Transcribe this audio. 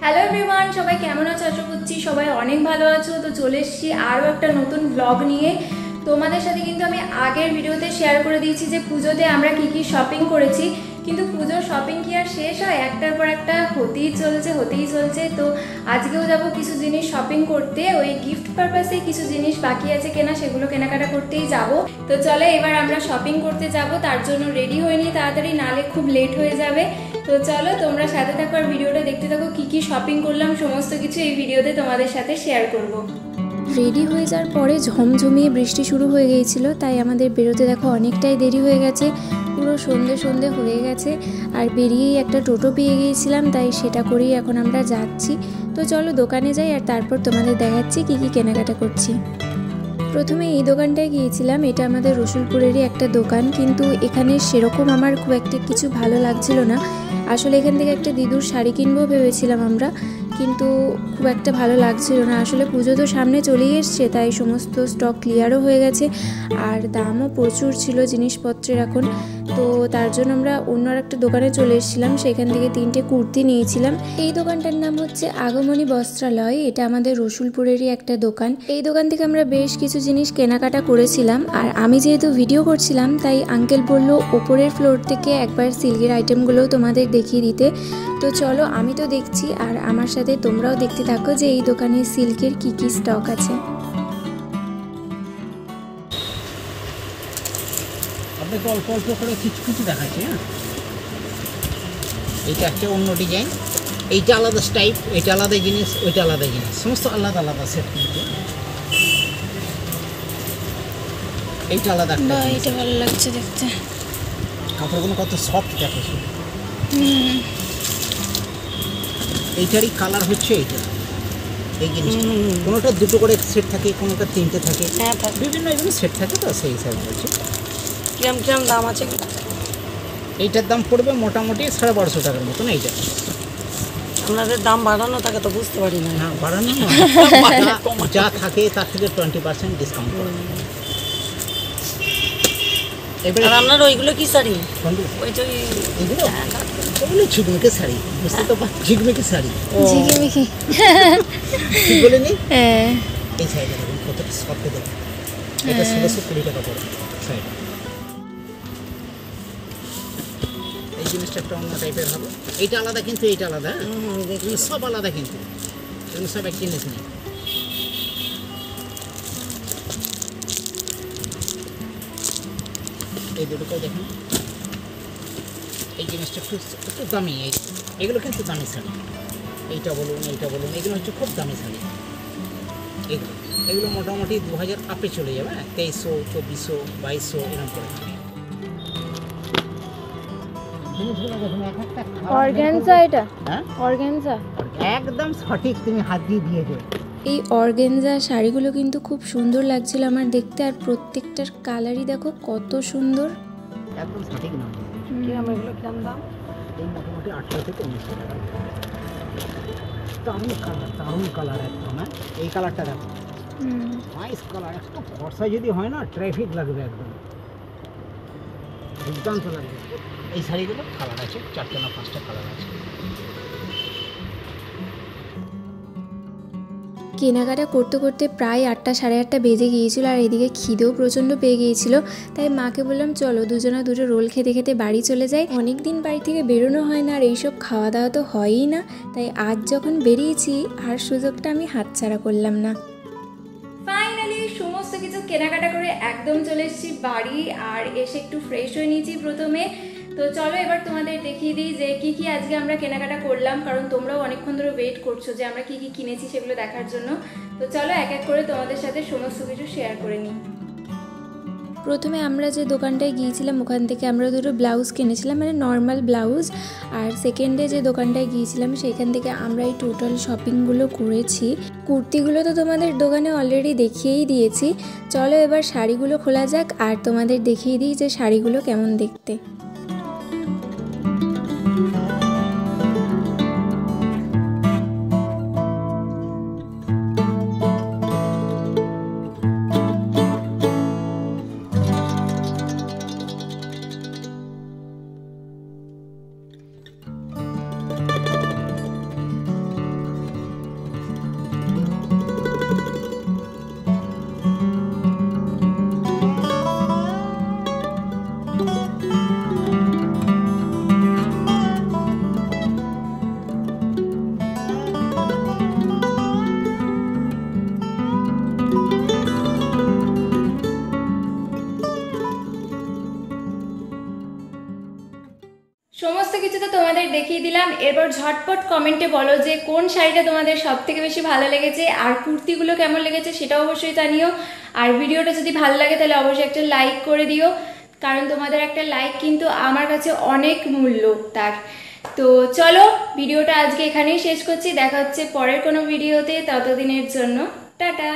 Hello everyone, সবাই কেমন আছো? আশা করছি সবাই অনেক ভালো আছো। তো চলে এসেছি আরও একটা নতুন ব্লগ নিয়ে। তোমাদের সাথে কিন্তু আমি আগের ভিডিওতে শেয়ার করে দিয়েছি যে পুজোতে আমরা কি কি শপিং করেছি, কিন্তু পুজোর শপিং কি আর শেষ হয়? একটার পর একটা হতেই চলছে। তো আজকেও যাব কিছু জিনিস শপিং করতে, ওই গিফট পারপাসে কিছু জিনিস বাকি আছে কেনা, সেগুলো কেনাকাটা করতেই যাব। তো চলো এবার আমরা শপিং করতে যাব, তার জন্য রেডি হয়ে নিই তাড়াতাড়ি, নালে খুব লেট হয়ে যাবে। তো চলো তোমরা সাথে থাকো আর ভিডিওটা দেখতে থাকো। কি কি শপিং করলাম সমস্ত কিছু এই ভিডিওতে তোমাদের সাথে শেয়ার করব। রেডি হয়ে যাওয়ার পরে ঝমঝমিয়ে বৃষ্টি শুরু হয়ে গিয়েছিল, তাই আমাদের বেরোতে দেখো অনেকটাই দেরি হয়ে গেছে, পুরো সন্ধে হয়ে গেছে। আর বেরিয়েই একটা টোটো পেয়ে গিয়েছিলাম, তাই সেটা করেই এখন আমরা যাচ্ছি। তো চলো দোকানে যাই আর তারপর তোমাদের দেখাচ্ছি কি কি কেনাকাটা করছি। প্রথমে এই দোকানটায় গিয়েছিলাম, এটা আমাদের রসুলপুরেরই একটা দোকান, কিন্তু এখানে সেরকম আমার খুব একটা কিছু ভালো লাগছিল না। আসলে এখান থেকে একটা দিদুর শাড়ি কিনবো ভেবেছিলাম আমরা, কিন্তু খুব একটা ভালো লাগছিল না। আসলে পুজো তো সামনে চলেই এসছে, তাই সমস্ত স্টক ক্লিয়ারও হয়ে গেছে আর দামও প্রচুর ছিল জিনিসপত্রের এখন। তো তার জন্য আমরা অন্য একটা দোকানে চলে এসেছিলাম, সেখান থেকে 3টে কুর্তি নিয়েছিলাম। এই দোকানটার নাম হচ্ছে আগমনী বস্ত্রালয়, এটা আমাদের রসুলপুরেরই একটা দোকান। এই দোকান থেকে আমরা বেশ কিছু জিনিস কেনাকাটা করেছিলাম। আর আমি যেহেতু ভিডিও করছিলাম, তাই আঙ্কেল বলল ওপরের ফ্লোর থেকে একবার সিল্কের আইটেমগুলোও তোমাদের দেখিয়ে দিতে। তো চলো আমি তো দেখছি আর আমার সাথে তোমরাও দেখতে থাকো যে এই দোকানে সিল্কের কি কি স্টক আছে। আপনাকে অল্প অল্প করে কিছু কিছু দেখাচ্ছি। হ্যাঁ, এইটা একটা অন্য ডিজাইন, এইটা আলাদা টাইপ, এটা আলাদা জিনিস, ওইটা আলাদা জিনিস, সমস্ত আলাদা আলাদা সেট। কিন্তু এইটা আলাদা একটা, এটা ভালো লাগছে দেখতে, কাপড়গুলো কত সফট দেখো শুধু। এইটারই কালার হচ্ছে এইটা, এই জিনিসটা কোনোটা দুটো করে সেট থাকে, কোনোটা 3টে থাকে, বিভিন্ন এগুলো সেট থাকে। তো সেই হিসাবে বলছি কিরম দাম আছে? এইটার দাম পড়বে মোটামুটি 1250 টাকার মতন। এইটা আপনাদের দাম বাড়ানো থাকে তো বুঝতে পারি না। না বাড়ানো না, যা থাকে তার থেকে 20% ডিসকাউন্ট করে। আর আপনার ওইগুলো কি শাড়ি? ওই যে এগুলো ওগুলো ঝিকমিকে শাড়ি, বুঝতে তো পারছি, ঝিকমিকে শাড়ি। ঝিকিমিকি ঠিক বলে নি? হ্যাঁ, এই শাড়িটা দেখুন কতটা সফট দেখুন, এটা 1620 টাকা পড়ে শাড়িটা। এই জিনিসটা একটা অন্য টাইপের হবে, এইটা আলাদা কিন্তু এইটা আলাদা, এগুলো সব আলাদা কিন্তু, এগুলো সব এক জিনিস নেই। এই দুটোকেও দেখুন, এই জিনিসটা একটু একটু দামি, এগুলো কিন্তু দামি শাড়ি। এইটা বলুন এগুলো হচ্ছে খুব দামি শাড়ি। এগুলো এগুলো মোটামুটি 2000 আপে চলে যাবে, 2300, 2400, 2200 এরকম করে। অর্গানজা, এটা হ্যাঁ অর্গানজা একদম সঠিক, তুমি হাত দিয়ে দিয়েছো। এই অর্গানজা শাড়িগুলো কিন্তু খুব সুন্দর লাগছিল আমার দেখতে, আর প্রত্যেকটার কালারই দেখো কত সুন্দর, একদম সঠিক নাম। কিরম এগুলো কিরম দাম? এই মোটামুটি 18 থেকে 19 টাকা। দারুণ কালার একদম। হ্যাঁ, এই কালারটা দেখো, নাইস কালার, একটু ফর্সা যদি হয় না ট্রাফিক লাগবে একদম, দুর্দান্ত লাগবে। এই শাড়িগুলো কালার আছে 4টে না 5টা কালার আছে। কেনাকাটা করতে করতে প্রায় 8টা সাড়ে 8টা বেজে গিয়েছিল, আর এদিকে খিদেও প্রচণ্ড পেয়ে গিয়েছিল। তাই মাকে বললাম চলো দুজনা দুটো রোল খেতে খেতে বাড়ি চলে যাই। অনেক দিন বাড়ি থেকে বেরোনো হয় না, আর এইসব খাওয়া দাওয়া তো হয়ই না, তাই আজ যখন বেরিয়েছি আর সুযোগটা আমি হাতছাড়া করলাম না। ফাইনালি সমস্ত কিছু কেনাকাটা করে একদম চলে এসেছি বাড়ি, আর এসে একটু ফ্রেশ হয়ে নিয়েছি প্রথমে। তো চলো এবার তোমাদের দেখিয়ে দিই যে কি কি আজকে আমরা কেনাকাটা করলাম, কারণ তোমরাও অনেকক্ষণ ধরে ওয়েট করছো যে আমরা কি কি কিনেছি সেগুলো দেখার জন্য। তো চলো এক এক করে তোমাদের সাথে সমস্ত কিছু শেয়ার করে নিই। প্রথমে আমরা যে দোকানটায় গিয়েছিলাম ওখান থেকে আমরা দুটো ব্লাউজ কিনেছিলাম, মানে নর্মাল ব্লাউজ। আর সেকেন্ডে যে দোকানটায় গিয়েছিলাম সেখান থেকে আমরা এই টোটাল শপিংগুলো করেছি। কুর্তিগুলো তো তোমাদের দোকানে অলরেডি দেখিয়েই দিয়েছি। চলো এবার শাড়িগুলো খোলা যাক আর তোমাদের দেখিয়ে দিই যে শাড়িগুলো কেমন দেখতে। কিছু তো তোমাদের দেখিয়ে দিলাম। এরপর ঝটপট কমেন্টে বলো যে কোন শাড়িটা তোমাদের সব থেকে বেশি ভালো লেগেছে, আর কুর্তিগুলো কেমন লেগেছে সেটাও অবশ্যই জানিও। আর ভিডিওটা যদি ভালো লাগে তাহলে অবশ্যই একটা লাইক করে দিও, কারণ তোমাদের একটা লাইক কিন্তু আমার কাছে অনেক মূল্য তার। তো চলো ভিডিওটা আজকে এখানেই শেষ করছি, দেখা হচ্ছে পরের কোনো ভিডিওতে, ততদিনের জন্য টাটা।